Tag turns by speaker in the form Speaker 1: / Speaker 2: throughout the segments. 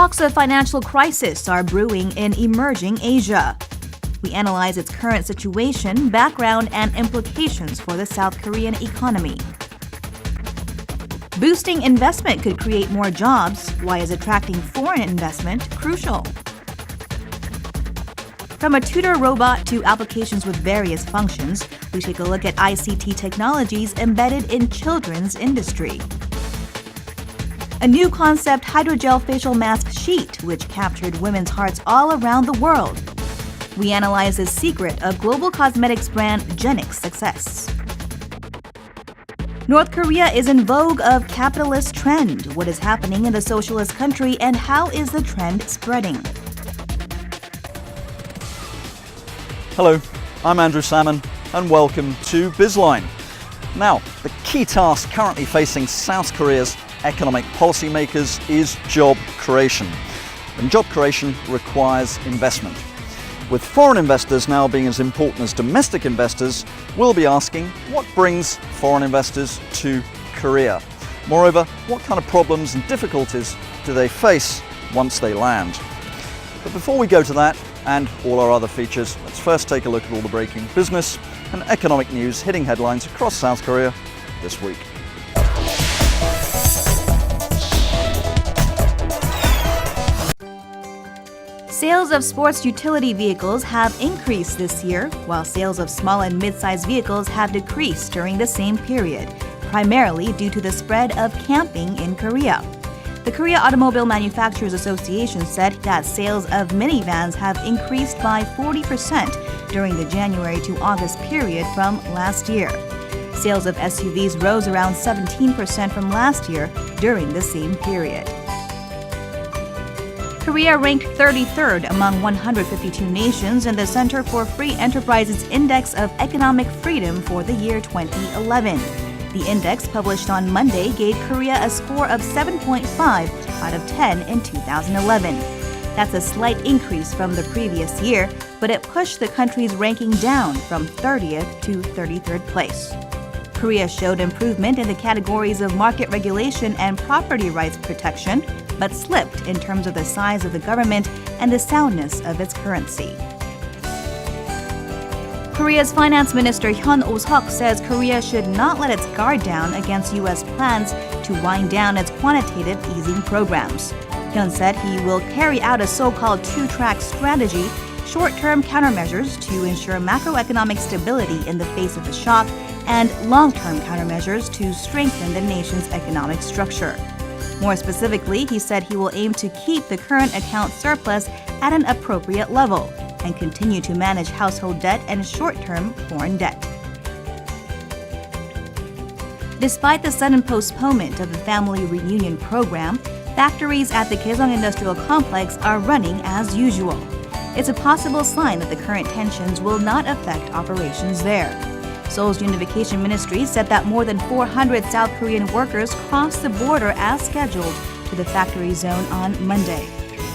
Speaker 1: Talks of financial crisis are brewing in emerging Asia. We analyze its current situation, background, and implications for the South Korean economy. Boosting investment could create more jobs. Why is attracting foreign investment crucial? From a tutor robot to applications with various functions, we take a look at ICT technologies embedded in children's industry. A new concept hydrogel facial mask sheet, which captured women's hearts all around the world. We analyze the secret of global cosmetics brand Genic's success. North Korea is in vogue of capitalist trend. What is happening in the socialist country and how is the trend spreading?
Speaker 2: Hello, I'm Andrew Salmon and welcome to Bizline. Now, the key task currently facing South Korea's economic policymakers is job creation. And job creation requires investment. With foreign investors now being as important as domestic investors, we'll be asking what brings foreign investors to Korea. Moreover, what kind of problems and difficulties do they face once they land? But before we go to that and all our other features, let's first take a look at all the breaking business and economic news hitting headlines across South Korea this week.
Speaker 1: Sales of sports utility vehicles have increased this year, while sales of small and mid-sized vehicles have decreased during the same period, primarily due to the spread of camping in Korea. The Korea Automobile Manufacturers Association said that sales of minivans have increased by 40% during the January to August period from last year. Sales of SUVs rose around 17% from last year during the same period. Korea ranked 33rd among 152 nations in the Center for Free Enterprises Index of Economic Freedom for the year 2011. The index, published on Monday, gave Korea a score of 7.5 out of 10 in 2011. That's a slight increase from the previous year, but it pushed the country's ranking down from 30th to 33rd place. Korea showed improvement in the categories of market regulation and property rights protection, but slipped in terms of the size of the government and the soundness of its currency. Korea's Finance Minister Hyun Oh-seok says Korea should not let its guard down against U.S. plans to wind down its quantitative easing programs. Hyun said he will carry out a so-called two-track strategy, short-term countermeasures to ensure macroeconomic stability in the face of the shock, and long-term countermeasures to strengthen the nation's economic structure. More specifically, he said he will aim to keep the current account surplus at an appropriate level and continue to manage household debt and short-term foreign debt. Despite the sudden postponement of the family reunion program, factories at the Kaesong Industrial Complex are running as usual. It's a possible sign that the current tensions will not affect operations there. Seoul's Unification Ministry said that more than 400 South Korean workers crossed the border as scheduled to the factory zone on Monday.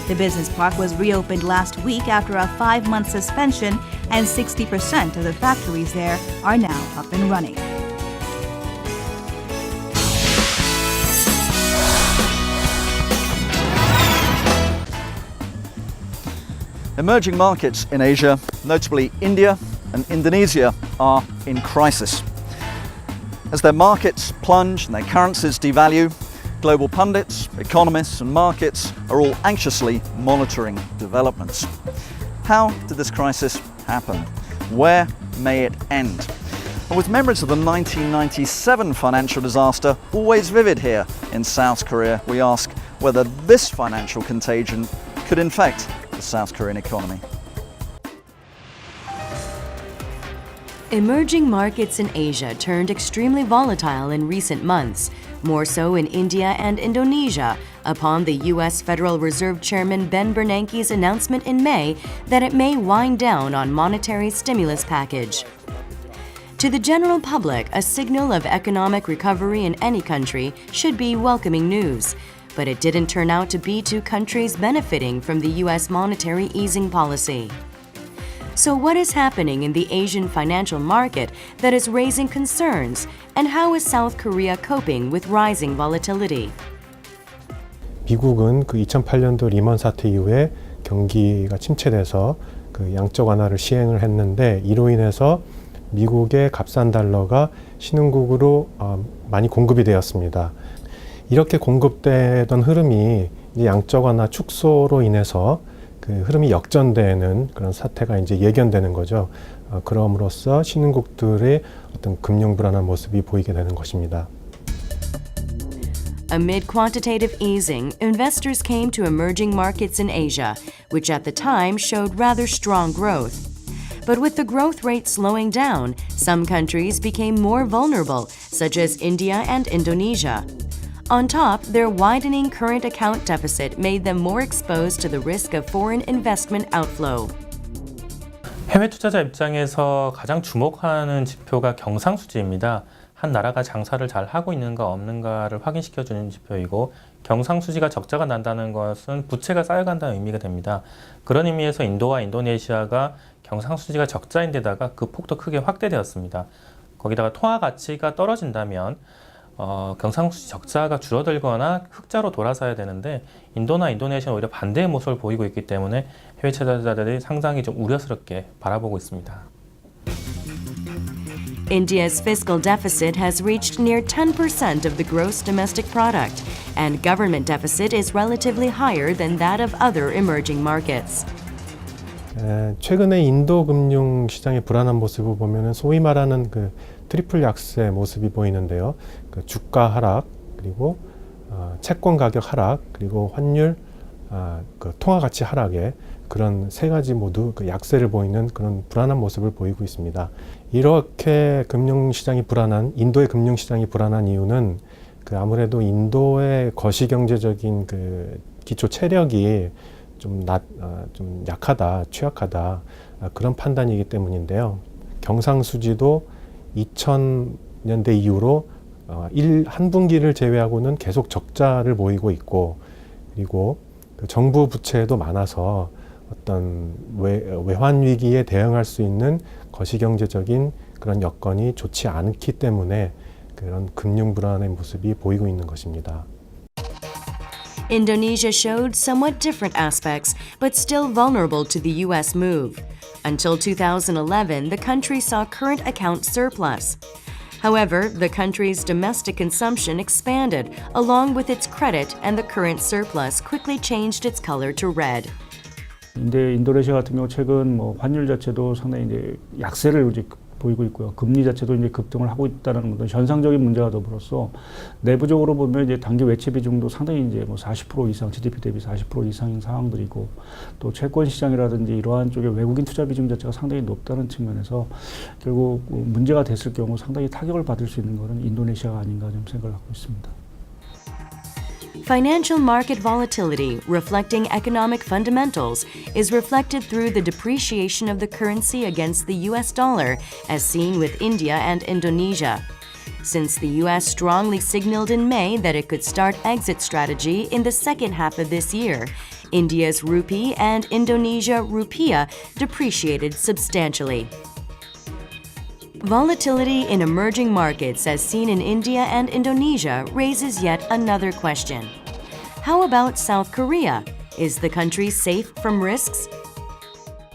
Speaker 1: The business park was reopened last week after a 5-month suspension, and 60% of the factories there are now up and running.
Speaker 2: Emerging markets in Asia, notably India and Indonesia, are in crisis. As their markets plunge and their currencies devalue, global pundits, economists and markets are all anxiously monitoring developments. How did this crisis happen? Where may it end? And with memories of the 1997 financial disaster always vivid here in South Korea, we ask whether this financial contagion could infect the South Korean economy.
Speaker 3: Emerging markets in Asia turned extremely volatile in recent months, more so in India and Indonesia, upon the U.S. Federal Reserve Chairman Ben Bernanke's announcement in May that it may wind down on monetary stimulus package. To the general public, a signal of economic recovery in any country should be welcoming news, but it didn't turn out to be to countries benefiting from the U.S. monetary easing policy. So what is happening in the Asian financial market that is raising concerns, and how is South Korea coping with rising volatility?
Speaker 4: 미국은 그 2008년도 리먼 사태 이후에 경기가 침체돼서 그 양적 완화를 시행을 했는데 이로 인해서 미국의 값싼 달러가 신흥국으로 많이 공급이 되었습니다. 이렇게 공급되던 흐름이 이제 양적 완화 축소로 인해서 그 흐름이 역전되는 그런 사태가 이제 예견되는 거죠. 그럼으로써 신흥국들의 어떤 금융 불안한 모습이 보이게 되는 것입니다.
Speaker 3: Amid quantitative easing, investors came to emerging markets in Asia, which at the time showed rather strong growth. But with the growth rate slowing down, some countries became more vulnerable, such as India and Indonesia. On top, their widening current account deficit made them more exposed to the risk of foreign investment outflow.
Speaker 5: 해외 투자자 입장에서 가장 주목하는 지표가 경상수지입니다. 한 나라가 장사를 잘 하고 있는가 없는가를 확인시켜주는 지표이고 경상수지가 적자가 난다는 것은 부채가 쌓여간다는 의미가 됩니다. 그런 의미에서 인도와 인도네시아가 경상수지가 적자인데다가 그 폭도 크게 확대되었습니다. 거기다가 통화 가치가 떨어진다면 경상수지 적자가 줄어들거나 흑자로 돌아서야 되는데 인도나 인도네시아는 오히려 반대의 모습을 보이고 있기 때문에 해외 투자자들이 상당히 좀 우려스럽게 바라보고 있습니다.
Speaker 3: India's fiscal deficit has reached near 10% of the gross domestic product, and government deficit is relatively higher than that of other emerging markets.
Speaker 4: 최근에 인도 금융 시장의 불안한 모습을 보면은 소위 말하는 그 트리플 약세 모습이 보이는데요. 그 주가 하락, 그리고 채권 가격 하락, 그리고 환율, 그 통화 가치 하락에 그런 세 가지 모두 그 약세를 보이는 그런 불안한 모습을 보이고 있습니다. 이렇게 인도의 금융시장이 불안한 이유는 그 아무래도 인도의 거시경제적인 그 기초 체력이 좀 약하다, 취약하다, 그런 판단이기 때문인데요. 경상수지도 2000년대 이후로 한 분기를 제외하고는 계속 적자를 보이고 있고, 그리고 그 정부 부채도 많아서 어떤 외환 위기에 대응할 수 있는 거시경제적인 그런 여건이 좋지 않기 때문에 그런 금융 불안의 모습이 보이고 있는 것입니다.
Speaker 3: Indonesia showed somewhat different aspects, but still vulnerable to the U.S. move. Until 2011, the country saw current account surplus. However, the country's domestic consumption expanded, along with its credit, and the current surplus quickly changed its color to red.
Speaker 6: 근데 인도네시아 같은 경우 최근 환율 자체도 상당히 이제 약세를 이제 보이고 있고요. 금리 자체도 이제 급등을 하고 있다는 어떤 현상적인 문제와 더불어서 내부적으로 보면 이제 단기 외채 비중도 상당히 이제 40% 이상, GDP 대비 40% 이상인 상황들이고, 또 채권 시장이라든지 이러한 쪽에 외국인 투자 비중 자체가 상당히 높다는 측면에서 결국 문제가 됐을 경우 상당히 타격을 받을 수 있는 것은 인도네시아가 아닌가 좀 생각을 하고 있습니다.
Speaker 3: Financial market volatility, reflecting economic fundamentals, is reflected through the depreciation of the currency against the US dollar, as seen with India and Indonesia. Since the US strongly signaled in May that it could start exit strategy in the second half of this year, India's rupee and Indonesia rupiah depreciated substantially. Volatility in emerging markets as seen in India and Indonesia raises yet another question. How about South Korea? Is the country safe from risks?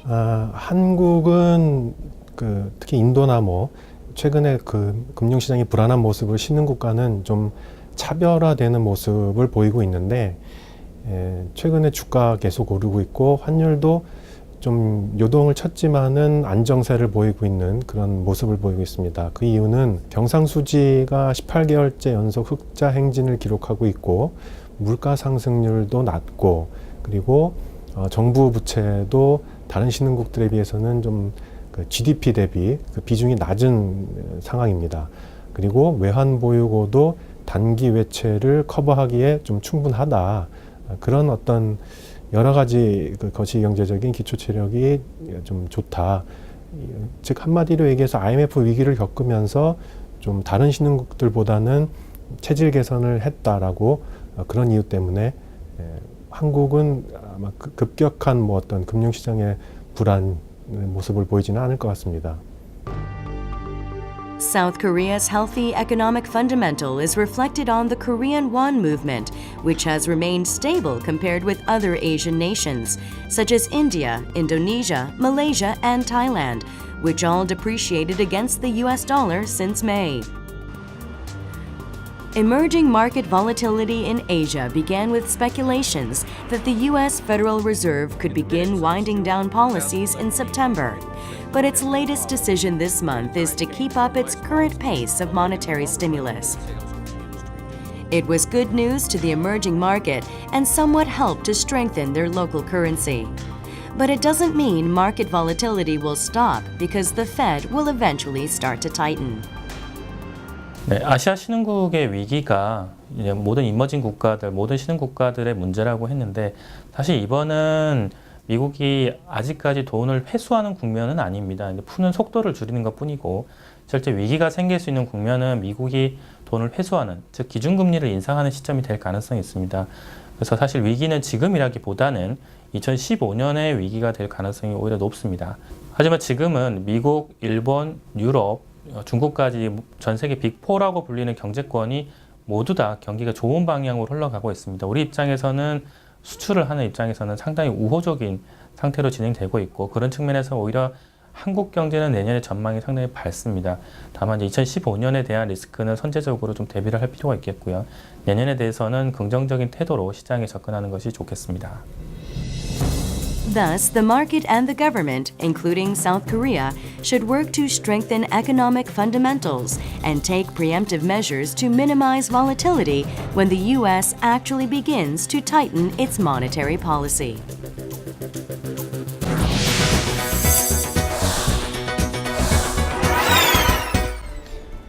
Speaker 4: 한국은 특히 인도나 최근에 그 금융시장이 불안한 모습을 신흥국가는 좀 차별화되는 모습을 보이고 있는데, 최근에 주가 계속 오르고 있고 환율도 좀 요동을 쳤지만은 안정세를 보이고 있는 그런 모습을 보이고 있습니다. 그 이유는 경상수지가 18개월째 연속 흑자 행진을 기록하고 있고, 물가 상승률도 낮고, 그리고 정부 부채도 다른 신흥국들에 비해서는 좀 GDP 대비 그 비중이 낮은 상황입니다. 그리고 외환 보유고도 단기 외채를 커버하기에 좀 충분하다. 그런 어떤 여러 가지 그 거시경제적인 기초 체력이 좀 좋다. 즉 한마디로 얘기해서 IMF 위기를 겪으면서 좀 다른 신흥국들보다는 체질 개선을 했다라고, 그런 이유 때문에 한국은 아마 급격한 어떤 금융시장의 불안 모습을 보이지는 않을 것 같습니다.
Speaker 3: South Korea's healthy economic fundamental is reflected on the Korean won movement, which has remained stable compared with other Asian nations, such as India, Indonesia, Malaysia, and Thailand, which all depreciated against the US dollar since May. Emerging market volatility in Asia began with speculations that the U.S. Federal Reserve could begin winding down policies in September. But its latest decision this month is to keep up its current pace of monetary stimulus. It was good news to the emerging market and somewhat helped to strengthen their local currency. But it doesn't mean market volatility will stop because the Fed will eventually start to tighten.
Speaker 5: 네, 아시아 신흥국의 위기가 이제 모든 이머징 국가들, 모든 신흥 국가들의 문제라고 했는데 사실 이번은 미국이 아직까지 돈을 회수하는 국면은 아닙니다. 푸는 속도를 줄이는 것뿐이고 실제 위기가 생길 수 있는 국면은 미국이 돈을 회수하는, 즉 기준금리를 인상하는 시점이 될 가능성이 있습니다. 그래서 사실 위기는 지금이라기보다는 2015년의 위기가 될 가능성이 오히려 높습니다. 하지만 지금은 미국, 일본, 유럽, 중국까지 전 세계 빅4라고 불리는 경제권이 모두 다 경기가 좋은 방향으로 흘러가고 있습니다. 우리 입장에서는 수출을 하는 입장에서는 상당히 우호적인 상태로 진행되고 있고 그런 측면에서 오히려 한국 경제는 내년의 전망이 상당히 밝습니다. 다만 2015년에 대한 리스크는 선제적으로 좀 대비를 할 필요가 있겠고요. 내년에 대해서는 긍정적인 태도로 시장에 접근하는 것이 좋겠습니다.
Speaker 3: Thus, the market and the government, including South Korea, should work to strengthen economic fundamentals and take preemptive measures to minimize volatility when the U.S. actually begins to tighten its monetary policy.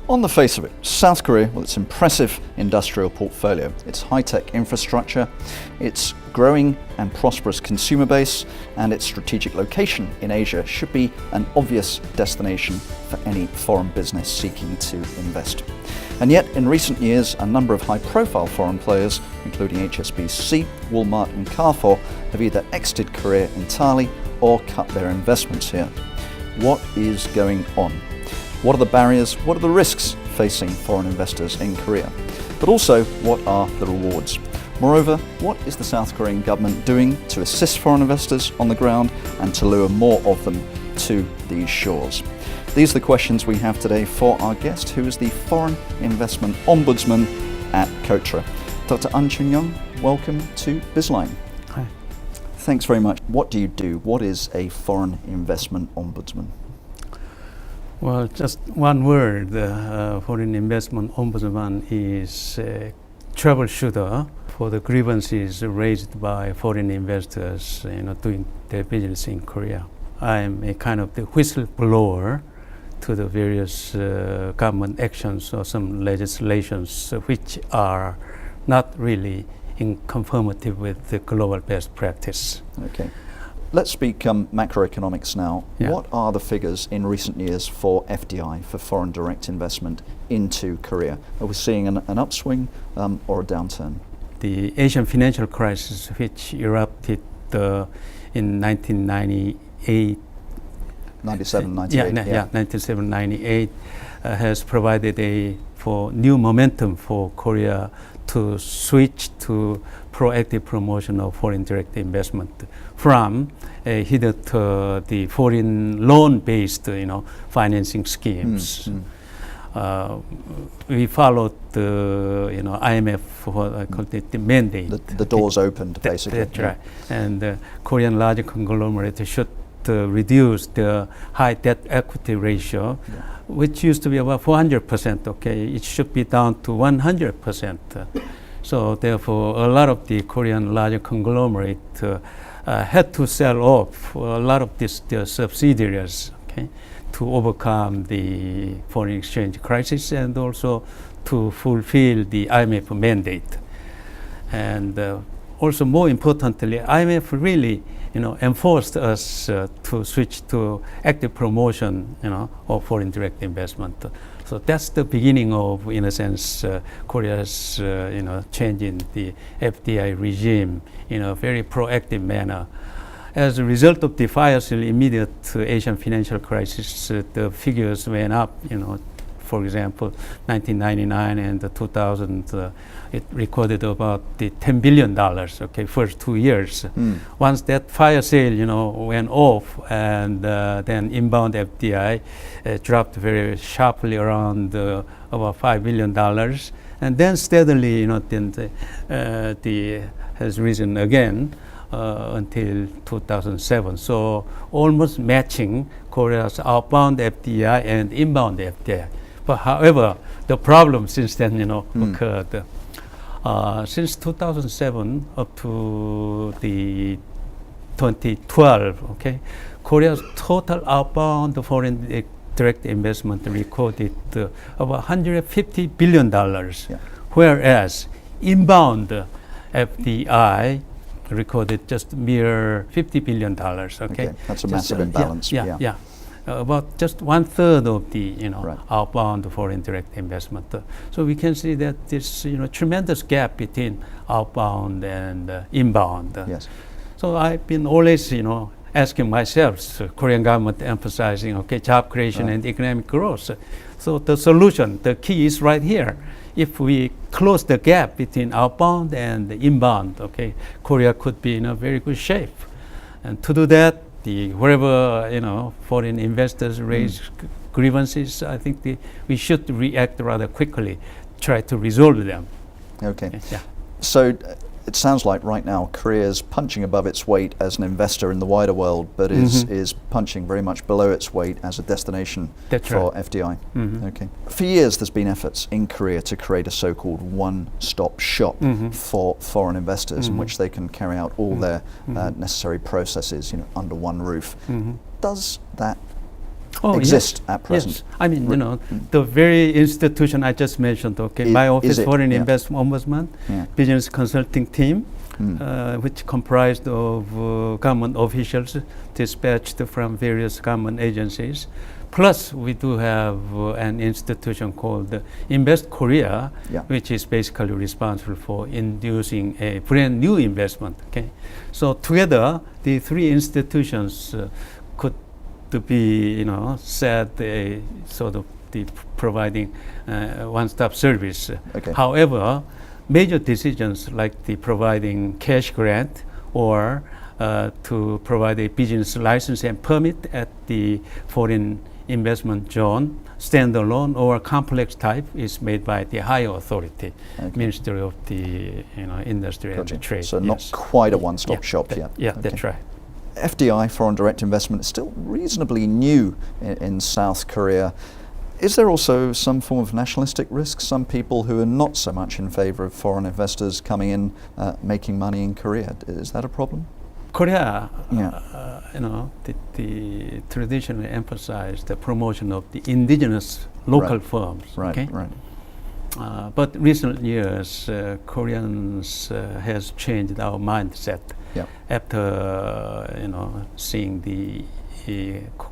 Speaker 2: On the face of it, South Korea, with its impressive industrial portfolio, its high-tech infrastructure, its growing and prosperous consumer base, and its strategic location in Asia should be an obvious destination for any foreign business seeking to invest. And yet, in recent years, a number of high-profile foreign players, including HSBC, Walmart and Carrefour, have either exited Korea entirely or cut their investments here. What is going on? What are the barriers? What are the risks facing foreign investors in Korea? But also, what are the rewards? Moreover, what is the South Korean government doing to assist foreign investors on the ground and to lure more of them to these shores? These are the questions we have today for our guest, who is the Foreign Investment Ombudsman at Kotra. Dr. An Chun-young, welcome to Bizline.
Speaker 7: Hi.
Speaker 2: Thanks very much. What do you do? What is a Foreign Investment Ombudsman?
Speaker 7: Well, just one word, Foreign Investment Ombudsman is a troubleshooter for the grievances raised by foreign investors, doing their business in Korea. I am a kind of the whistleblower to the various government actions or some legislations which are not really in conformity with the global best practice.
Speaker 2: Okay. Let's speak macroeconomics now.
Speaker 7: Yeah.
Speaker 2: What are the figures in recent years for FDI, for foreign direct investment into Korea? Are we seeing an upswing or a downturn?
Speaker 7: The Asian financial crisis, which erupted in 1998,
Speaker 2: 97, 98.
Speaker 7: 97, 98, has provided for new momentum for Korea to switch to proactive promotion of foreign direct investment from hitherto the foreign loan-based, financing schemes. We followed the, IMF, what I call it, the mandate.
Speaker 2: The doors opened, basically.
Speaker 7: That's right. And the Korean large conglomerate should reduce the high debt equity ratio, which used to be about 400%. Okay, it should be down to 100%. So therefore, a lot of the Korean large conglomerate had to sell off a lot of their subsidiaries, okay, to overcome the foreign exchange crisis and also to fulfill the IMF mandate. And also, more importantly, IMF really, enforced us to switch to active promotion, of foreign direct investment. So that's the beginning of, in a sense, Korea's, changing the FDI regime in a very proactive manner. As a result of the fiercely immediate Asian financial crisis, the figures went up, For example, 1999 and 2000, it recorded about the $10 billion. Okay, first 2 years. Once that fire sale, went off, and then inbound FDI dropped very sharply around about $5 billion, and then steadily, then the has risen again until 2007. So almost matching Korea's outbound FDI and inbound FDI. But however, the problem since then, occurred. Since 2007 up to the 2012, okay, Korea's total outbound foreign direct investment recorded about $150 billion, whereas inbound FDI recorded just mere $50 billion. Okay,
Speaker 2: that's a massive imbalance.
Speaker 7: Yeah. About just 1/3 of the
Speaker 2: Right.
Speaker 7: outbound foreign direct investment. So we can see that this tremendous gap between outbound and inbound.
Speaker 2: Yes.
Speaker 7: So I've been always asking myself, Korean government emphasizing job creation
Speaker 2: Right.
Speaker 7: and economic growth. So the solution, the key is right here. If we close the gap between outbound and inbound, Korea could be in a very good shape. And to do that, wherever foreign investors raise grievances, I think we should react rather quickly, try to resolve them.
Speaker 2: Okay.
Speaker 7: Yeah.
Speaker 2: So it sounds like right now Korea's punching above its weight as an investor in the wider world, but is punching very much below its weight as a destination
Speaker 7: That's
Speaker 2: for
Speaker 7: right.
Speaker 2: FDI. Okay. For years there's been efforts in Korea to create a so-called one-stop shop for foreign investors in which they can carry out all their necessary processes under one roof. Does that exist at present?
Speaker 7: Yes. I mean, the very institution I just mentioned, my office, Foreign Investment Ombudsman, business consulting team, which comprised of government officials dispatched from various government agencies. Plus, we do have an institution called Invest Korea, which is basically responsible for inducing a brand new investment. So together, the three institutions could to be, said sort of the providing one-stop service. However, major decisions like the providing cash grant or to provide a business license and permit at the foreign investment zone, standalone or complex type, is made by the higher authority, Ministry of the Industry and the Trade.
Speaker 2: So not quite a one-stop shop yet.
Speaker 7: Yeah, that's right.
Speaker 2: FDI, foreign direct investment, is still reasonably new in South Korea. Is there also some form of nationalistic risk? Some people who are not so much in favor of foreign investors coming in, making money in Korea. Is that a problem?
Speaker 7: Korea, the traditionally emphasized the promotion of the indigenous local firms.
Speaker 2: Right.
Speaker 7: But recent years, Koreans has changed our mindset. After seeing the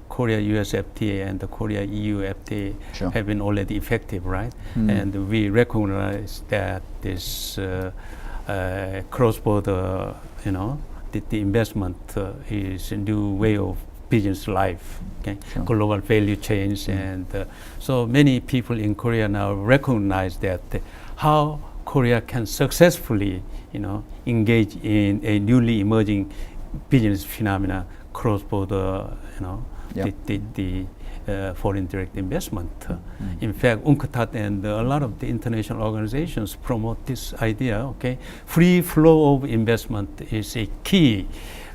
Speaker 7: Korea-US FTA and the Korea-EU FTA have been already effective, right? And we recognize that this cross-border, the investment is a new way of business life, global value chains, and so many people in Korea now recognize that how Korea can successfully, engage in a newly emerging business phenomena, cross-border, the foreign direct investment. In fact, UNCTAD and a lot of the international organizations promote this idea. Free flow of investment is a key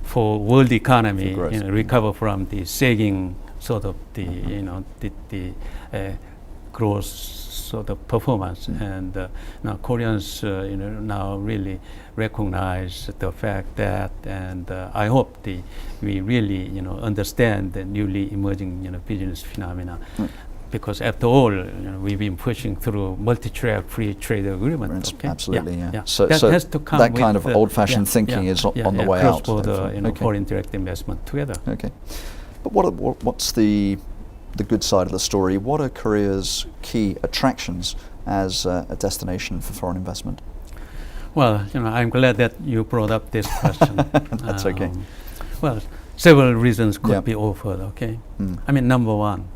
Speaker 7: for world economy, recover from the sagging sort of the growth sort of performance. And now Koreans, now really recognize the fact that, and I hope we really, understand the newly emerging, business phenomena. Because after all, we've been pushing through multi-track free trade agreement.
Speaker 2: Absolutely,
Speaker 7: So that has to come
Speaker 2: that kind of old-fashioned thinking is on the way out.
Speaker 7: Cross-border, foreign direct investment together.
Speaker 2: Okay, but what's the good side of the story? What are Korea's key attractions as a destination for foreign investment?
Speaker 7: Well, I'm glad that you brought up this question.
Speaker 2: That's okay.
Speaker 7: Well, several reasons could be offered. I mean, number one,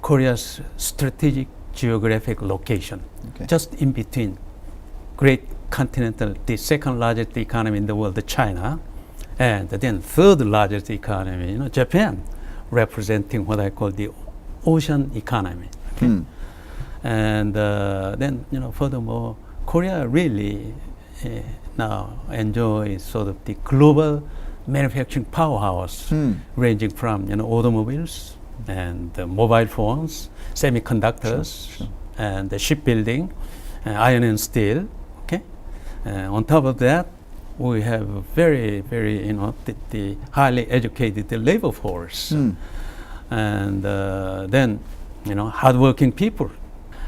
Speaker 7: Korea's strategic geographic location,
Speaker 2: Okay.
Speaker 7: just in between great continental, the second largest economy in the world, China, and then third largest economy, Japan, representing what I call the ocean economy. Okay? And then, furthermore, Korea really now enjoys sort of the global manufacturing powerhouse, ranging from automobiles and mobile phones, semiconductors,
Speaker 2: Sure.
Speaker 7: and the shipbuilding, iron and steel. Okay, on top of that, we have very, very the highly educated labor force, and then hardworking people,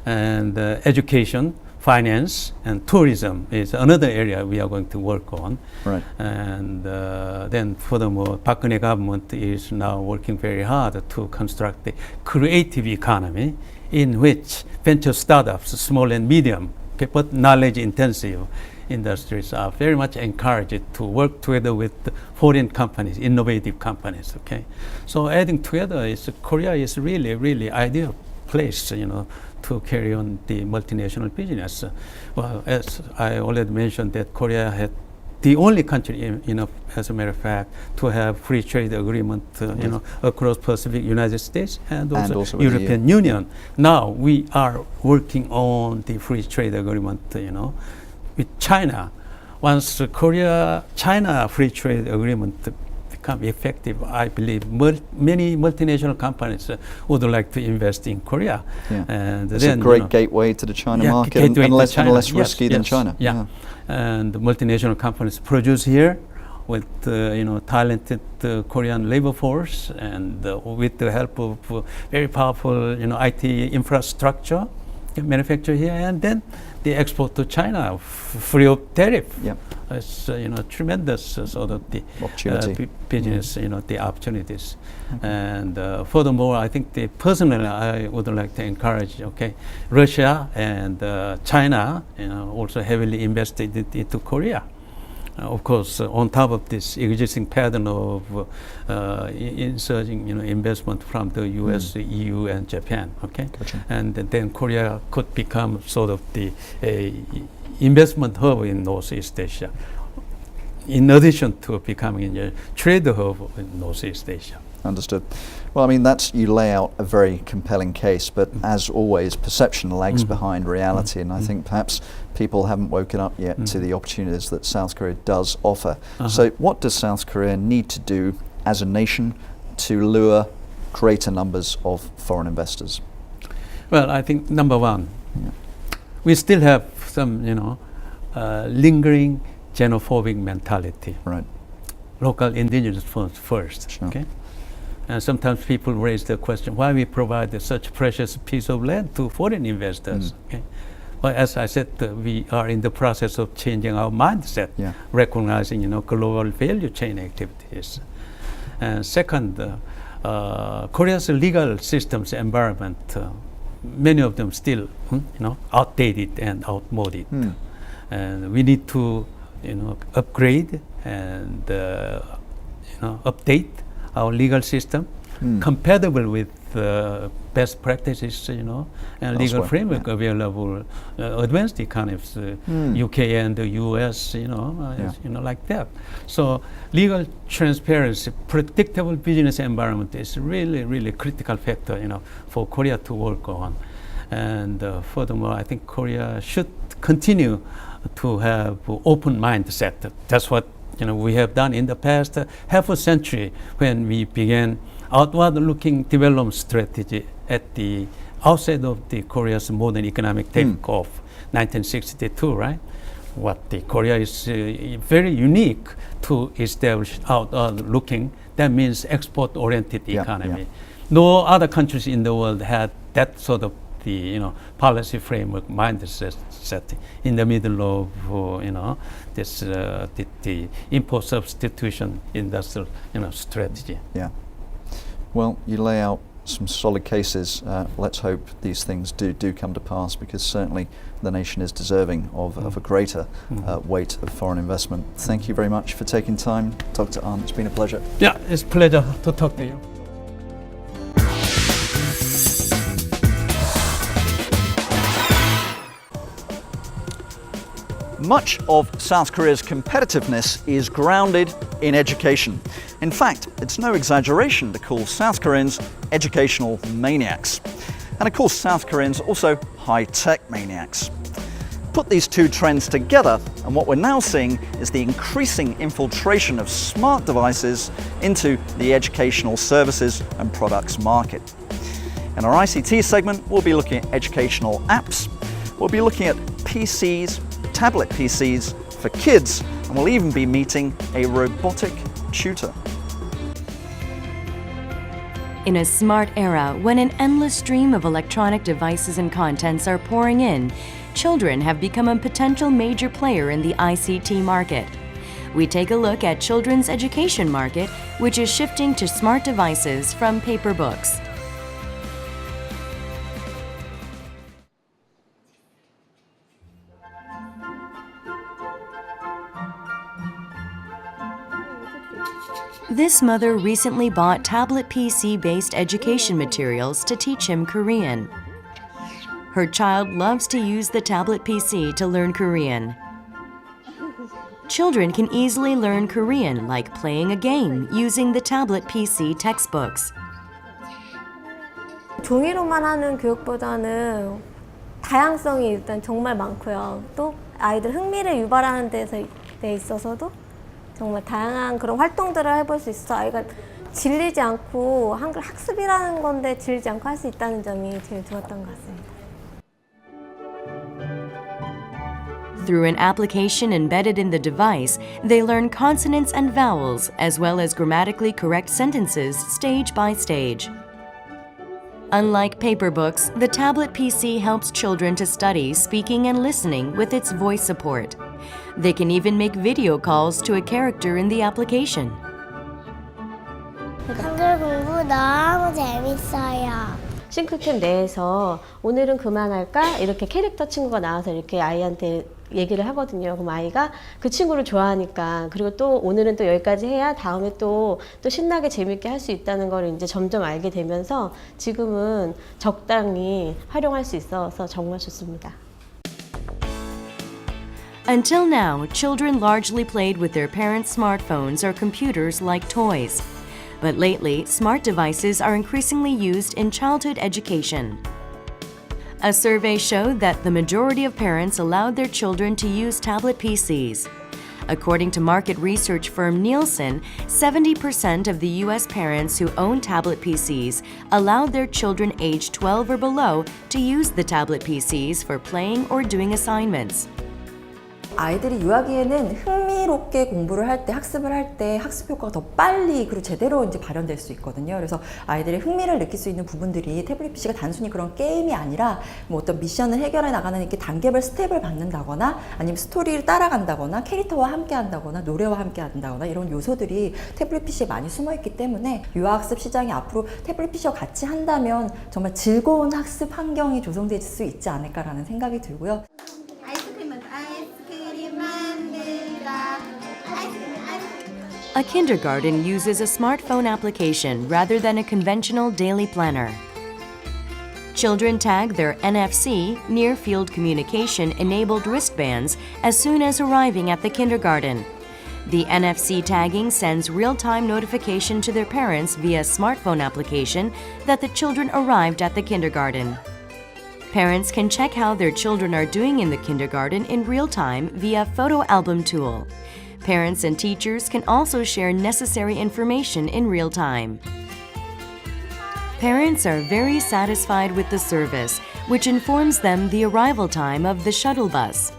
Speaker 7: and education, finance, and tourism is another area we are going to work on.
Speaker 2: Right.
Speaker 7: And then furthermore, Park Geun-hye government is now working very hard to construct the creative economy in which venture startups, small and medium, but knowledge intensive industries are very much encouraged to work together with foreign companies, innovative companies. Okay, so adding together, Korea is really, really ideal place, to carry on the multinational business. Well, as I already mentioned, that Korea had the only country, as a matter of fact, to have free trade agreement, across Pacific, United States, and also
Speaker 2: with the
Speaker 7: European Union. Now we are working on the free trade agreement, with China. Once Korea-China free trade agreement become effective, I believe many multinational companies would like to invest in Korea.
Speaker 2: Yeah.
Speaker 7: And
Speaker 2: It's
Speaker 7: then,
Speaker 2: a great gateway to the China market,
Speaker 7: gateway
Speaker 2: and
Speaker 7: to
Speaker 2: less,
Speaker 7: China.
Speaker 2: less risky than China.
Speaker 7: Yeah. And the multinational companies produce here with talented Korean labor force, and with the help of very powerful IT infrastructure, manufacture here, and then they export to China free of tariff.
Speaker 2: Yep.
Speaker 7: It's tremendous sort of the
Speaker 2: Opportunity.
Speaker 7: business, the opportunities. And furthermore, I think personally, I would like to encourage, Russia and China, also heavily invested into Korea. Of course, on top of this existing pattern of insurging, investment from the U.S., EU, and Japan. Okay,
Speaker 2: Gotcha.
Speaker 7: and then Korea could become sort of the investment hub in Northeast Asia, in addition to becoming a trade hub in Northeast Asia.
Speaker 2: Understood. Well, I mean, you lay out a very compelling case, but as always, perception lags behind reality, and I think perhaps people haven't woken up yet to the opportunities that South Korea does offer. So what does South Korea need to do as a nation to lure greater numbers of foreign investors?
Speaker 7: Well, I think number one, we still have some, lingering xenophobic mentality.
Speaker 2: Right.
Speaker 7: Local indigenous first.
Speaker 2: Sure.
Speaker 7: Okay. And sometimes people raise the question, why we provide such precious piece of land to foreign investors? Okay. Well, as I said, we are in the process of changing our mindset, recognizing, global value chain activities. And second, Korea's legal systems environment, many of them still, outdated and outmoded. And we need to, upgrade and, update our legal system compatible with best practices, and legal framework available, advanced economies, UK and the US, like that. So legal transparency, predictable business environment is really, really critical factor, for Korea to work on. And furthermore, I think Korea should continue to have open mindset. That's what we have done in the past half a century when we began outward-looking development strategy at the outset of the Korea's modern economic takeoff, 1962, right? What the Korea is very unique to establish outward-looking. That means export-oriented economy. No other countries in the world had that sort of the policy framework mindset set in the middle of this the import substitution industrial strategy.
Speaker 2: Yeah. Well, you lay out some solid cases. Let's hope these things do come to pass, because certainly the nation is deserving of a greater weight of foreign investment. Thank you very much for taking time, Dr. Ahn. It's been a pleasure.
Speaker 7: Yeah, it's a pleasure to talk to you.
Speaker 2: Much of South Korea's competitiveness is grounded in education. In fact, it's no exaggeration to call South Koreans educational maniacs. And of course, South Koreans are also high-tech maniacs. Put these two trends together, and what we're now seeing is the increasing infiltration of smart devices into the educational services and products market. In our ICT segment, we'll be looking at educational apps, we'll be looking at PCs, tablet PCs for kids, and we'll even be meeting a robotic tutor.
Speaker 3: In a smart era, when an endless stream of electronic devices and contents are pouring in, children have become a potential major player in the ICT market. We take a look at children's education market, which is shifting to smart devices from paper books. This mother recently bought tablet PC-based education materials to teach him Korean. Her child loves to use the tablet PC to learn Korean. Children can easily learn Korean like playing a game using the tablet PC textbooks.
Speaker 8: 종이로만 하는 교육보다는 다양성이 일단 정말 많고요. 또 아이들 흥미를 유발하는 데 있어서도 정말 다양한 그런 활동들을 해볼 수 있어서 아이가 질리지 않고 한글 학습이라는 건데 질리지 않고 할 수 있다는 점이 제일 좋았던 것 같습니다.
Speaker 3: Through an application embedded in the device, they learn consonants and vowels as well as grammatically correct sentences stage by stage. Unlike paper books, the tablet PC helps children to study speaking and listening with its voice support. They can even make video calls to a character in the application.
Speaker 9: 한글 공부 너무 재밌어요.
Speaker 8: 싱크캠 내에서 오늘은 그만할까? 이렇게 캐릭터 친구가 나와서 이렇게 아이한테 얘기를 하거든요. 그럼 아이가 그 친구를 좋아하니까 그리고 또 오늘은 또 여기까지 해야 다음에 또 신나게 재밌게 할 수 있다는 걸 이제 점점 알게 되면서 지금은 적당히 활용할 수 있어서 정말 좋습니다.
Speaker 3: Until now, children largely played with their parents' smartphones or computers like toys. But lately, smart devices are increasingly used in childhood education. A survey showed that the majority of parents allowed their children to use tablet PCs. According to market research firm Nielsen, 70% of the U.S. parents who own tablet PCs allowed their children aged 12 or below to use the tablet PCs for playing or doing assignments.
Speaker 10: 아이들이 유아기에는 흥미롭게 공부를 할 때, 학습을 할 때 학습 효과가 더 빨리 그리고 제대로 이제 발현될 수 있거든요. 그래서 아이들의 흥미를 느낄 수 있는 부분들이 태블릿 PC가 단순히 그런 게임이 아니라 뭐 어떤 미션을 해결해 나가는 이렇게 단계별 스텝을 밟는다거나 아니면 스토리를 따라간다거나 캐릭터와 함께 한다거나 노래와 함께 한다거나 이런 요소들이 태블릿 PC에 많이 숨어 있기 때문에 유아학습 시장이 앞으로 태블릿 PC와 같이 한다면 정말 즐거운 학습 환경이 조성될 수 있지 않을까라는 생각이 들고요.
Speaker 3: A kindergarten uses a smartphone application rather than a conventional daily planner. Children tag their NFC, Near Field Communication enabled wristbands as soon as arriving at the kindergarten. The NFC tagging sends real-time notification to their parents via smartphone application that the children arrived at the kindergarten. Parents can check how their children are doing in the kindergarten in real time via photo album tool. Parents and teachers can also share necessary information in real time. Parents are very satisfied with the service, which informs them the arrival time of the shuttle bus.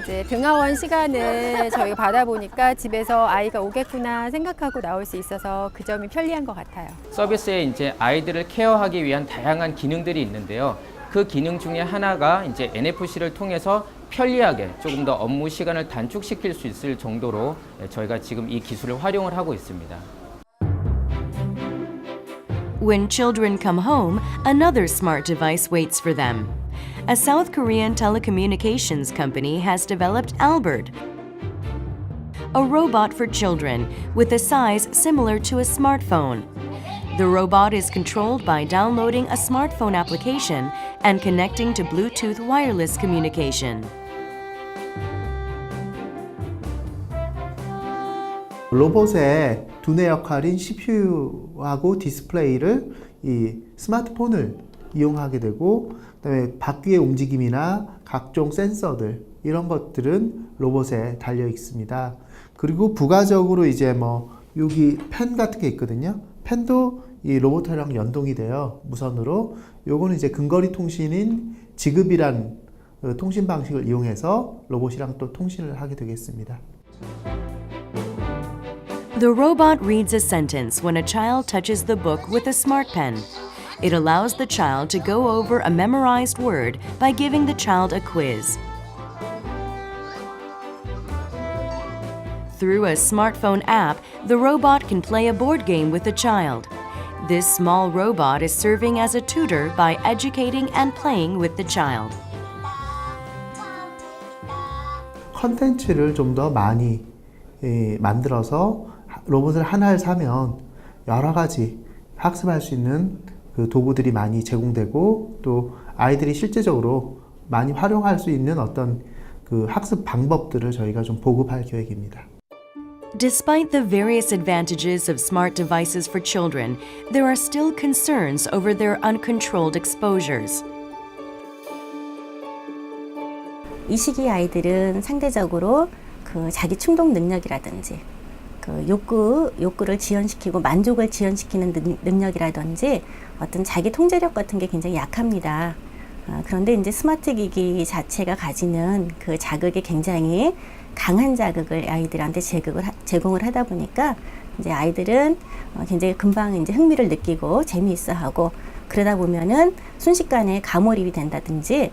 Speaker 11: 이제 등하원 시간을 저희가 받아보니까 집에서 아이가 오겠구나 생각하고 나올 수 있어서 그 점이 편리한 것 같아요.
Speaker 12: 서비스에 이제 아이들을 케어하기 위한 다양한 기능들이 있는데요. 그 기능 중에 하나가 이제 NFC를 통해서 편리하게 조금 더 업무 시간을 단축시킬 수 있을 정도로 저희가 지금 이 기술을 활용을 하고 있습니다.
Speaker 3: When children come home, another smart device waits for them. A South Korean telecommunications company has developed Albert, a robot for children with a size similar to a smartphone. The robot is controlled by downloading a smartphone application and connecting to Bluetooth wireless communication.
Speaker 13: 로봇의 두뇌 역할인 CPU하고 디스플레이를 이 스마트폰을 이용하게 되고, 그다음에 바퀴의 움직임이나 각종 센서들 이런 것들은 로봇에 달려 있습니다. 그리고 부가적으로 이제 뭐 여기 펜 같은 게 있거든요. 펜도 이 로봇이랑 연동이 돼요. 무선으로. 요거는 이제 근거리 통신인 지급이란 통신 방식을 이용해서 로봇이랑 또 통신을 하게 되겠습니다.
Speaker 3: The robot reads a sentence when a child touches the book with a smart pen. It allows the child to go over a memorized word by giving the child a quiz. Through a smartphone app, the robot can play a board game with the child. This small robot is serving as a tutor by educating and playing with the child.
Speaker 13: 컨텐츠를 좀 더 많이 만들어서 로봇을 하나를 사면 여러 가지 학습할 수 있는 그 도구들이 많이 제공되고, 또 아이들이 실제적으로 많이 활용할 수 있는 어떤 그 학습 방법들을 저희가 좀 보급할 계획입니다.
Speaker 3: Despite the various advantages of smart devices for children, there are still concerns over their uncontrolled exposures.
Speaker 14: 이 시기 아이들은 상대적으로 그 자기 충동 능력이라든지 그 욕구를 지연시키고 만족을 지연시키는 능력이라든지 어떤 자기 통제력 같은 게 굉장히 약합니다. 그런데 이제 스마트 기기 자체가 가지는 그 자극이 굉장히 강한 자극을 아이들한테 제공을 하다 보니까 이제 아이들은 굉장히 금방 이제 흥미를 느끼고 재미있어하고, 그러다 보면은 순식간에 가몰입이 된다든지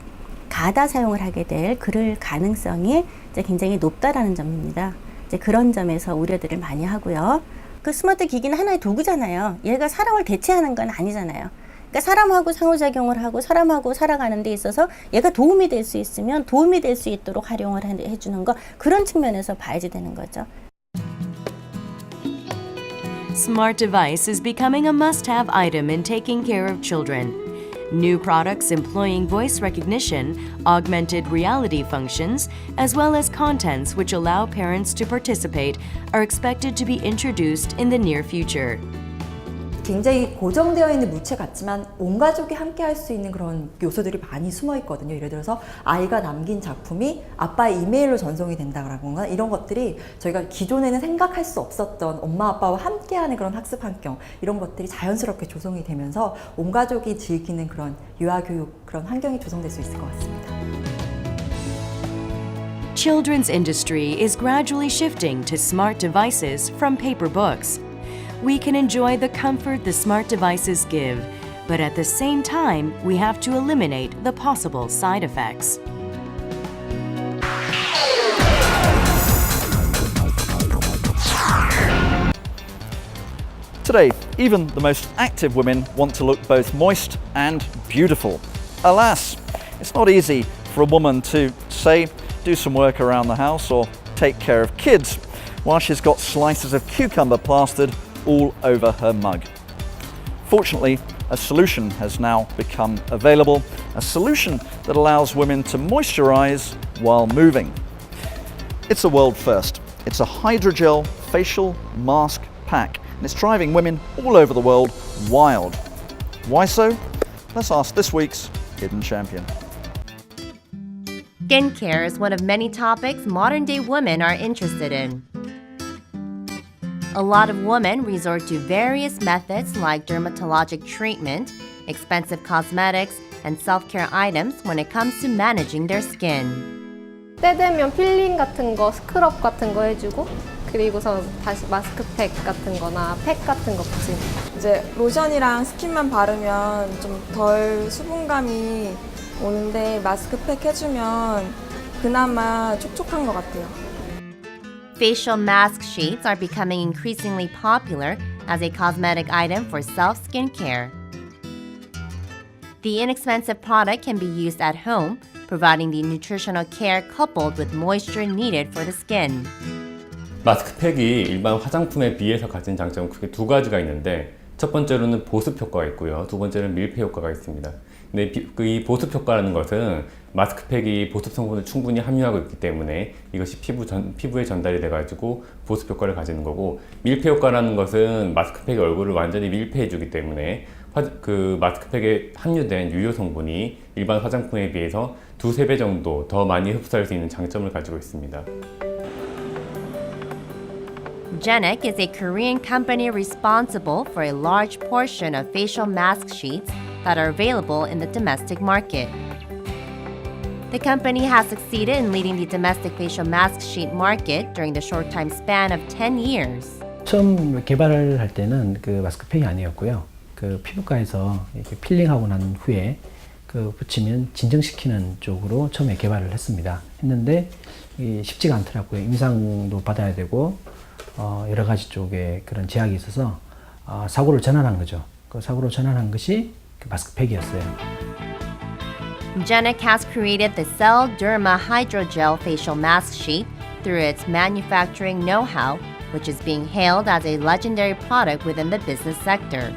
Speaker 14: 가다 사용을 하게 될 그럴 가능성이 이제 굉장히 높다라는 점입니다. 이제 그런 점에서 우려들을 많이 하고요. 그 스마트 기기는 하나의 도구잖아요. 얘가 사람을 대체하는 건 아니잖아요. 그러니까 사람하고 상호작용을 하고 사람하고 살아가는 데 있어서 얘가 도움이 될 수 있으면 도움이 될 수 있도록 활용을 해주는 거, 그런 측면에서 봐야지 되는 거죠.
Speaker 3: Smart device is becoming a must-have item in taking care of children. New products employing voice recognition, augmented reality functions, as well as contents which allow parents to participate are expected to be introduced in the near future.
Speaker 10: 굉장히 고정되어 있는 무체 같지만 온 가족이 함께 할 수 있는 그런 요소들이 많이 숨어 있거든요. 예를 들어서 아이가 남긴 작품이 아빠의 이메일로 전송이 된다거나 이런 것들이 저희가 기존에는 생각할 수 없었던 엄마 아빠와 함께하는 그런 학습 환경, 이런 것들이 자연스럽게 조성이 되면서 온 가족이 즐기는 그런 유아교육, 그런 환경이 조성될 수 있을 것 같습니다.
Speaker 3: Children's industry is gradually shifting to smart devices from paper books. We can enjoy the comfort the smart devices give, but at the same time, we have to eliminate the possible side effects.
Speaker 2: Today, even the most active women want to look both moist and beautiful. Alas, it's not easy for a woman to, say, do some work around the house or take care of kids while she's got slices of cucumber plastered all over her mug. Fortunately, a solution has now become available, a solution that allows women to moisturize while moving. It's a world first. It's a hydrogel facial mask pack, and it's driving women all over the world wild. Why so? Let's ask this week's Hidden Champion.
Speaker 15: Skincare is one of many topics modern-day women are interested in. A lot of women resort to various methods like dermatologic treatment, expensive cosmetics, and self-care items when it comes to managing their skin.
Speaker 16: 때 되면 필링 같은 거, 스크럽 같은 거 해주고, 그리고선 다시 마스크팩 같은 거나 팩 같은 거 붙입니다.
Speaker 17: 이제 로션이랑 스킨만 바르면 좀 덜 수분감이 오는데 마스크팩 해주면 그나마 촉촉한 것 같아요.
Speaker 15: Facial mask sheets are becoming increasingly popular as a cosmetic item for self-skin care. The inexpensive product can be used at home, providing the nutritional care coupled with moisture needed for the skin.
Speaker 18: 마스크팩이 일반 화장품에 비해서 가진 장점은 크게 두 가지가 있는데, 첫 번째로는 보습 효과가 있고요. 두 번째는 밀폐 효과가 있습니다. 근데 이 보습 효과라는 것은 마스크팩이 보습 성분을 충분히 함유하고 있기 때문에 이것이 피부에 전달이 돼가지고 보습 효과를 가지는 거고, 밀폐 효과라는 것은 마스크팩이 얼굴을 완전히 밀폐해 주기 때문에 그 마스크팩에 함유된 유효 성분이 일반 화장품에 비해서 2~3배 정도 더 많이 흡수할 수 있는 장점을 가지고 있습니다.
Speaker 15: Genek is a Korean company responsible for a large portion of facial mask sheets that are available in the domestic market. The company has succeeded in leading the domestic facial mask sheet market during the short time span of 10 years.
Speaker 19: 처음 개발을 할 때는 그 마스크팩이 아니었고요. 그 피부과에서 이렇게 필링하고 난 후에 그 붙이면 진정시키는 쪽으로 처음에 개발을 했는데 쉽지가 않더라고요. 임상도 받아야 되고 여러 가지 쪽에 그런 제약이 있어서 사고를 전환한 거죠. 그 사고를 전환한 것이 그 마스크팩이었어요.
Speaker 15: Genek has created the Cell Derma Hydrogel facial mask sheet through its manufacturing know-how, which is being hailed as a legendary product within the business sector.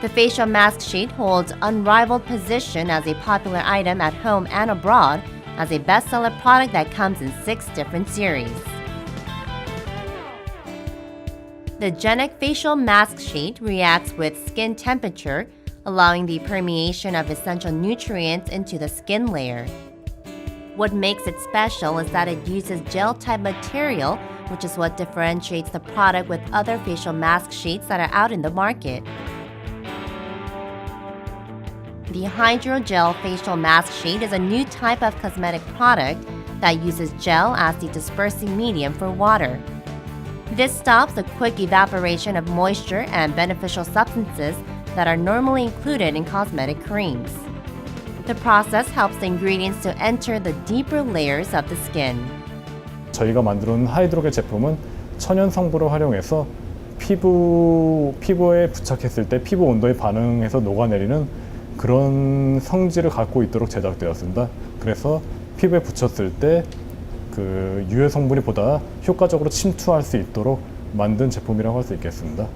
Speaker 15: The facial mask sheet holds unrivaled position as a popular item at home and abroad, as a bestseller product that comes in 6 different series. The Genek facial mask sheet reacts with skin temperature, allowing the permeation of essential nutrients into the skin layer. What makes it special is that it uses gel-type material, which is what differentiates the product with other facial mask sheets that are out in the market. The Hydrogel facial mask sheet is a new type of cosmetic product that uses gel as the dispersing medium for water. This stops the quick evaporation of moisture and beneficial substances that are normally included in cosmetic creams. The process helps the ingredients to enter the deeper layers of the skin.
Speaker 20: 저희가 만들어 놓은 하이드로겔 제품은 천연 성분을 활용해서 피부에 부착했을 때 피부 온도에 반응해서 녹아내리는 그런 성질을 갖고 있도록 제작되었습니다. 그래서 피부에 붙였을 때 그 유해 성분이 보다 효과적으로 침투할 수 있도록 만든 제품이라고 할 수 있겠습니다.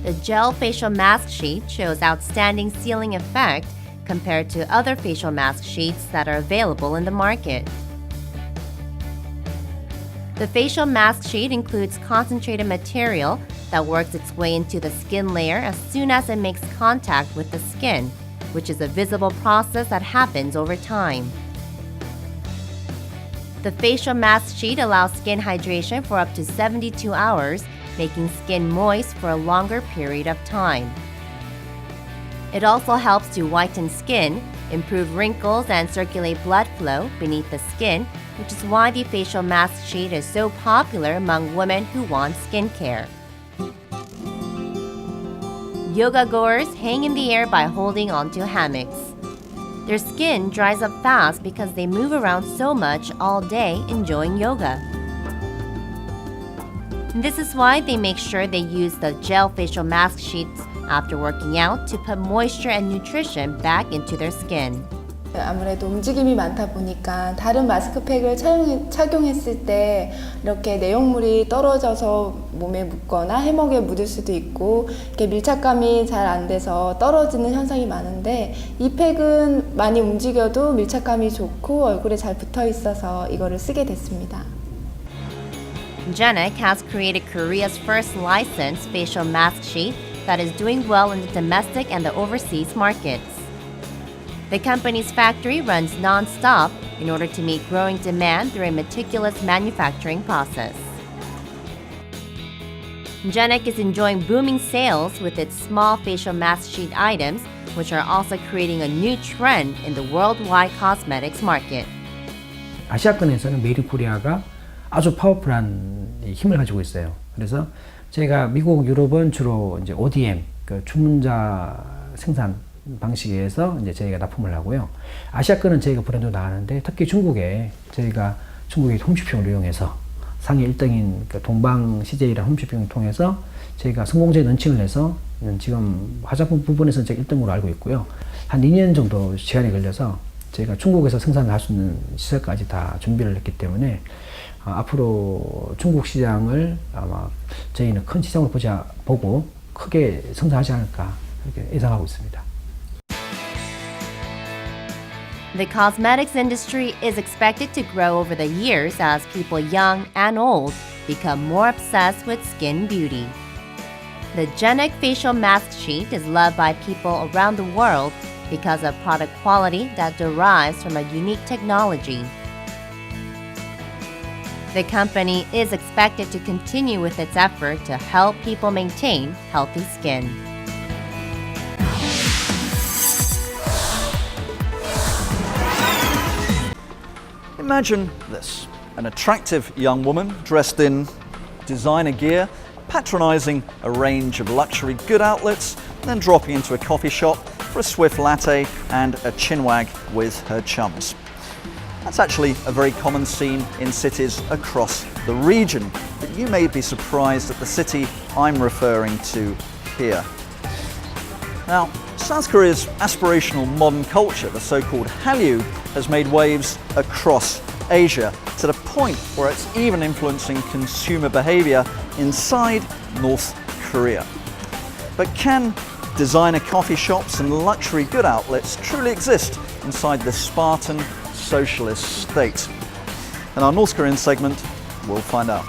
Speaker 15: The gel facial mask sheet shows outstanding sealing effect compared to other facial mask sheets that are available in the market. The facial mask sheet includes concentrated material that works its way into the skin layer as soon as it makes contact with the skin, which is a visible process that happens over time. The facial mask sheet allows skin hydration for up to 72 hours, making skin moist for a longer period of time. It also helps to whiten skin, improve wrinkles, and circulate blood flow beneath the skin, which is why the facial mask sheet is so popular among women who want skincare. Yoga goers hang in the air by holding onto hammocks. Their skin dries up fast because they move around so much all day enjoying yoga. This is why they make sure they use the gel facial mask sheets after working out to put moisture and nutrition back into their skin.
Speaker 21: 아무래도 움직임이 많다 보니까 다른 마스크팩을 착용했을 때 이렇게 내용물이 떨어져서 몸에 묻거나 해먹에 묻을 수도 있고 이렇게 밀착감이 잘 안 돼서 떨어지는 현상이 많은데 이 팩은 많이 움직여도 밀착감이 좋고 얼굴에 잘 붙어 있어서 이거를 쓰게 됐습니다.
Speaker 15: Genek has created Korea's first licensed facial mask sheet that is doing well in the domestic and the overseas markets. The company's factory runs non-stop in order to meet growing demand through a meticulous manufacturing process. Genek is enjoying booming sales with its small facial mask sheet items, which are also creating a new trend in the worldwide cosmetics market.
Speaker 19: 아시아권에서는 메이드 코리아가 아주 파워풀한 힘을 가지고 있어요. 그래서 저희가 미국, 유럽은 주로 이제 ODM, 그 주문자 생산 방식에 의해서 이제 저희가 납품을 하고요. 아시아권은 저희가 브랜드로 나가는데 특히 중국에 저희가 중국의 홈쇼핑을 이용해서 상위 1등인 그 동방 CJ라는 홈쇼핑을 통해서 저희가 성공적인 런칭을 해서 지금 화장품 부분에서 저희 1등으로 알고 있고요. 한 2년 정도 시간이 걸려서 저희가 중국에서 생산을 할 수 있는 시설까지 다 준비를 했기 때문에 앞으로 중국 시장을 아마 저희는 큰 시장으로 보고 크게 성장하지 않을까 그렇게 예상하고 있습니다.
Speaker 15: The cosmetics industry is expected to grow over the years as people young and old become more obsessed with skin beauty. The Genic facial mask sheet is loved by people around the world because of product quality that derives from a unique technology. The company is expected to continue with its effort to help people maintain healthy skin.
Speaker 2: Imagine this, an attractive young woman dressed in designer gear, patronizing a range of luxury good outlets, then dropping into a coffee shop for a swift latte and a chinwag with her chums. That's actually a very common scene in cities across the region, but you may be surprised at the city I'm referring to here. Now, South Korea's aspirational modern culture, the so-called Hallyu, has made waves across Asia to the point where it's even influencing consumer behavior inside North Korea. But can designer coffee shops and luxury good outlets truly exist inside this Spartan socialist state? In our North Korean segment, we'll find out.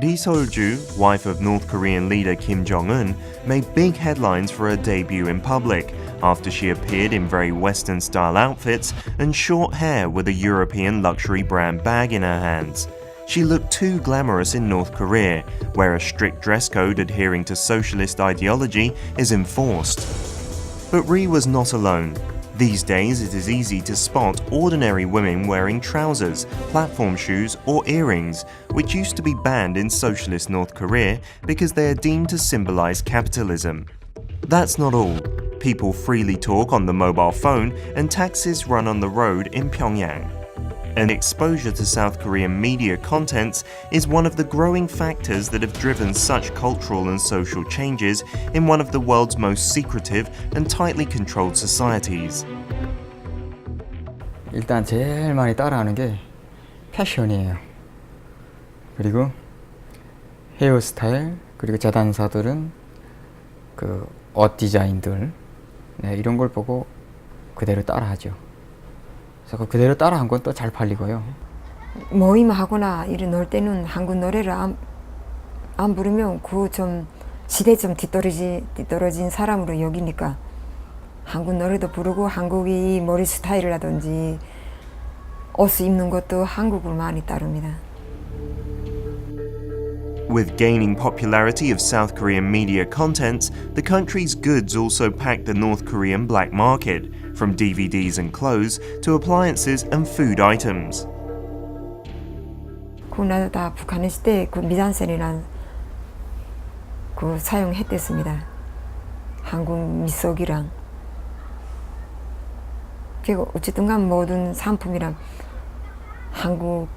Speaker 1: Lee Sol-ju, wife of North Korean leader Kim Jong-un, made big headlines for her debut in public after she appeared in very Western-style outfits and short hair with a European luxury brand bag in her hands. She looked too glamorous in North Korea, where a strict dress code adhering to socialist ideology is enforced. But Ri was not alone. These days, it is easy to spot ordinary women wearing trousers, platform shoes, or earrings, which used to be banned in socialist North Korea because they are deemed to symbolize capitalism. That's not all. People freely talk on the mobile phone, and taxis run on the road in Pyongyang. And exposure to South Korean media contents is one of the growing factors that have driven such cultural and social changes in one of the world's most secretive and tightly controlled societies.
Speaker 22: 일단 제일 많이 따라하는 게 패션이에요. 그리고 헤어스타일, 그리고 재단사들은 그 옷 디자인들, 이런 걸 보고 그대로 따라하죠. 그래서 그대로 따라한 건 또 잘 팔리고요.
Speaker 23: 모임하거나 이런 놀 때는 한국 노래를 안 부르면 그 좀 시대 좀 뒤떨어진 사람으로 여기니까 한국 노래도 부르고 한국의 머리 스타일이라든지 옷 입는 것도 한국을 많이 따릅니다.
Speaker 1: With gaining popularity of South Korean media contents, the country's goods also packed the North Korean black market, from DVDs and clothes to appliances and food items.
Speaker 23: 그나마 다 북한 있을 때 그 미잔센이란 그 사용했댔습니다. 한국 미석이랑. 그리고 어쨌든간 모든 상품이랑 한국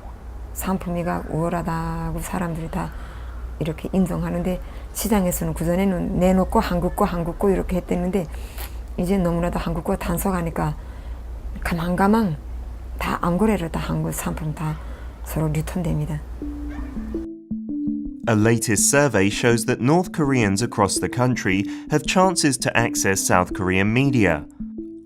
Speaker 23: 상품이가 우월하다고 사람들이 다 이렇게 인정하는데 시장에서는 그전에는 내놓고 한국 거 이렇게 했댔는데 이제 너무나도 한국 거 단속하니까 가만 다 암거래로 다 한국 상품 다 서로 유통됩니다.
Speaker 1: A latest survey shows that North Koreans across the country have chances to access South Korean media.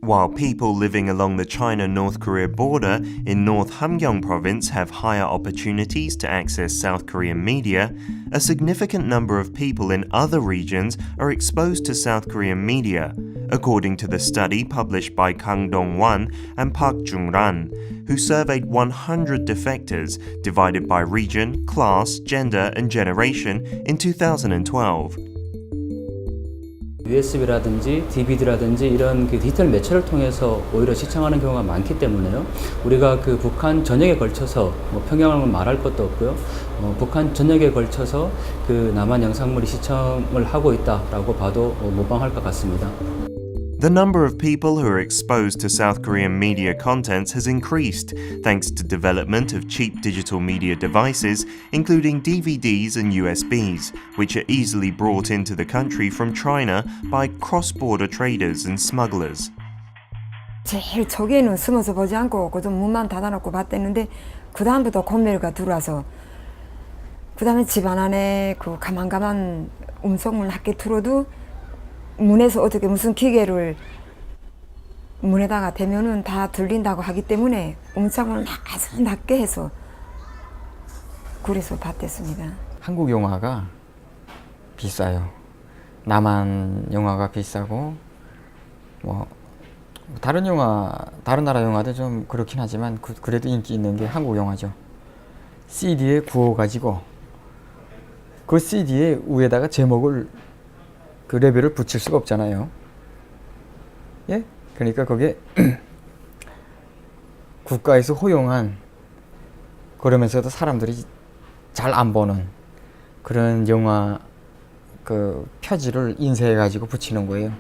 Speaker 1: While people living along the China-North Korea border in North Hamgyong province have higher opportunities to access South Korean media, a significant number of people in other regions are exposed to South Korean media, according to the study published by Kang Dong-wan and Park Jung-ran, who surveyed 100 defectors divided by region, class, gender and generation in 2012.
Speaker 24: USB라든지 DVD라든지 이런 그 디지털 매체를 통해서 오히려 시청하는 경우가 많기 때문에요. 우리가 그 북한 전역에 걸쳐서 평양을 말할 것도 없고요. 북한 전역에 걸쳐서 그 남한 영상물이 시청을 하고 있다라고 봐도 무방할 것 같습니다.
Speaker 1: The number of people who are exposed to South Korean media contents has increased thanks to development of cheap digital media devices, including DVDs and USBs, which are easily brought into the country from China by cross-border traders and smugglers.
Speaker 23: 제일 초기에는 숨어서 보지 않고 그저 문만 닫아놓고 봤댔는데 그 다음부터 구매가 들어와서 그 다음에 집안 안에 그 가만 음성을 낮게 틀어도 문에서 어떻게 무슨 기계를 문에다가 대면은 다 들린다고 하기 때문에 음성을 아주 낮게 해서 그래서 받겠습니다.
Speaker 22: 한국 영화가 비싸요. 남한 영화가 비싸고 뭐 다른 나라 영화도 좀 그렇긴 하지만 그래도 인기 있는 게 한국 영화죠. CD에 구워가지고 그 CD에 위에다가 제목을 그 레벨을 붙일 수가 없잖아요. 예? 그러니까 그게 국가에서 허용한 그러면서도 사람들이 잘 안 보는 그런 영화 그 표지를 인쇄해가지고 붙이는 거예요.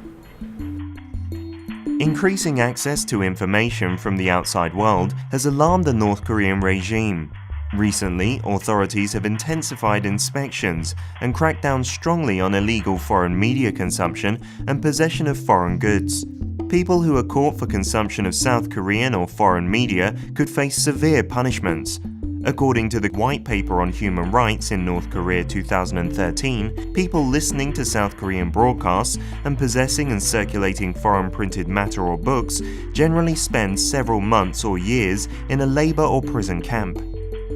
Speaker 1: Increasing access to information from the outside world has alarmed the North Korean regime. Recently, authorities have intensified inspections and cracked down strongly on illegal foreign media consumption and possession of foreign goods. People who are caught for consumption of South Korean or foreign media could face severe punishments. According to the White Paper on Human Rights in North Korea 2013, people listening to South Korean broadcasts and possessing and circulating foreign printed matter or books generally spend several months or years in a labor or prison camp.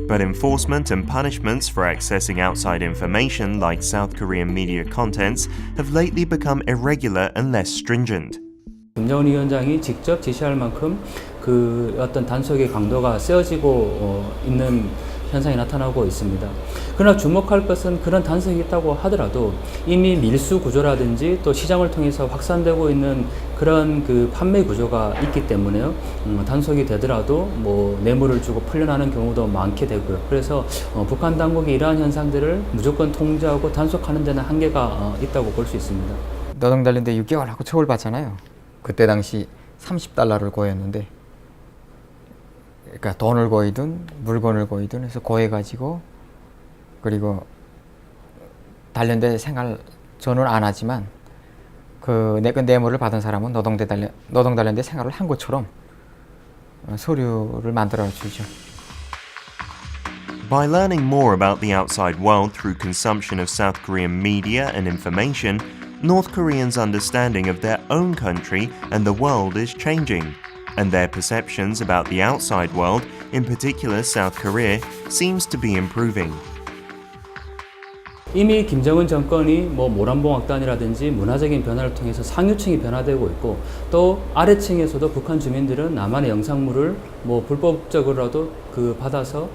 Speaker 1: But enforcement and punishments for accessing outside information like South Korean media contents have lately become irregular and less stringent.
Speaker 24: 김정은 위원장이 직접 지시할 만큼 그 어떤 단속의 강도가 세워지고 있는 현상이 나타나고 있습니다. 그러나 주목할 것은 그런 단속이 있다고 하더라도 이미 밀수 구조라든지 또 시장을 통해서 확산되고 있는 그런 그 판매 구조가 있기 때문에요. 단속이 되더라도 뭐 뇌물을 주고 풀려나는 경우도 많게 되고요. 그래서 북한 당국이 이러한 현상들을 무조건 통제하고 단속하는 데는 한계가 있다고 볼 수 있습니다.
Speaker 22: 노동 달린데 6개월 하고 처벌받잖아요. 그때 당시 $30를 고였는데, 그러니까 돈을 고이든 물건을 고이든 해서 고해가지고, 그리고 단련대 생활 저는 안 하지만 그 뇌물을 받은 사람은 노동단련대 생활을 한 것처럼 서류를 만들어 주죠.
Speaker 1: By learning more about the outside world through consumption of South Korean media and information, North Koreans' understanding of their own country and the world is changing, and their perceptions about the outside world, in particular South Korea, seems to be improving.
Speaker 24: 이미 김정은 정권이 뭐 모란봉악단이라든지 문화적인 변화를 통해서 상류층이 변화되고 있고, 또 아래층에서도 북한 주민들은 남한의 영상물을 뭐 불법적으로라도 받아서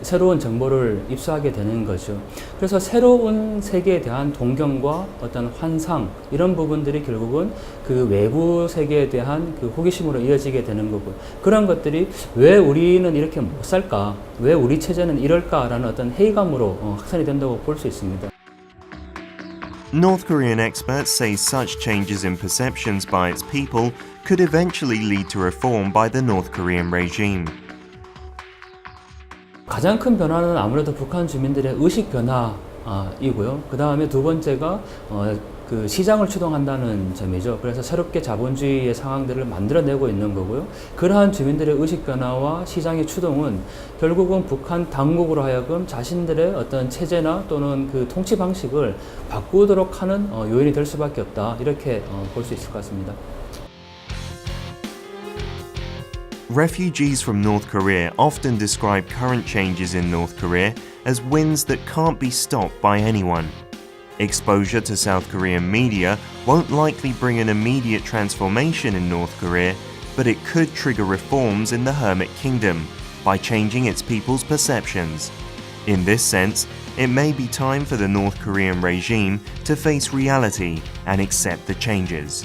Speaker 24: 새로운 정보를 입수하게 되는 거죠. 그래서 새로운 세계에 대한 동경과 어떤 환상, 이런 부분들이 결국은 그 외부 세계에 대한 그 호기심으로 이어지게 되는 거고요. 그런 것들이 왜 우리는 이렇게 못 살까? 왜 우리 체제는 이럴까라는 어떤 회의감으로 확산이 된다고 볼 수 있습니다.
Speaker 1: North Korean experts say such changes in perceptions by its people could eventually lead to reform by the North Korean regime.
Speaker 24: 가장 큰 변화는 아무래도 북한 주민들의 의식 변화이고요. 그 다음에 두 번째가 그 시장을 추동한다는 점이죠. 그래서 새롭게 자본주의의 상황들을 만들어내고 있는 거고요. 그러한 주민들의 의식 변화와 시장의 추동은 결국은 북한 당국으로 하여금 자신들의 어떤 체제나 또는 그 통치 방식을 바꾸도록 하는 요인이 될 수밖에 없다. 이렇게 볼 수 있을 것 같습니다.
Speaker 1: Refugees from North Korea often describe current changes in North Korea as winds that can't be stopped by anyone. Exposure to South Korean media won't likely bring an immediate transformation in North Korea, but it could trigger reforms in the Hermit Kingdom by changing its people's perceptions. In this sense, it may be time for the North Korean regime to face reality and accept the changes.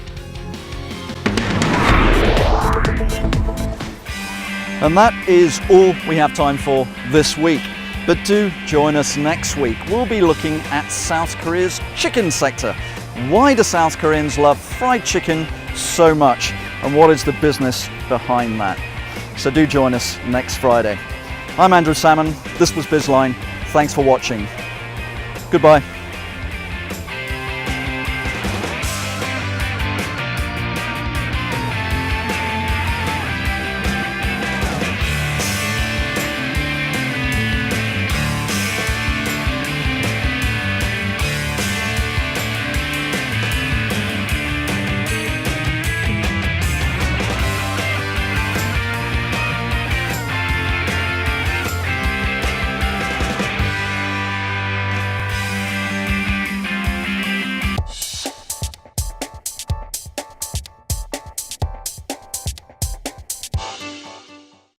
Speaker 2: And that is all we have time for this week. But do join us next week. We'll be looking at South Korea's chicken sector. Why do South Koreans love fried chicken so much? And what is the business behind that? So do join us next Friday. I'm Andrew Salmon. This was Bizline. Thanks for watching. Goodbye.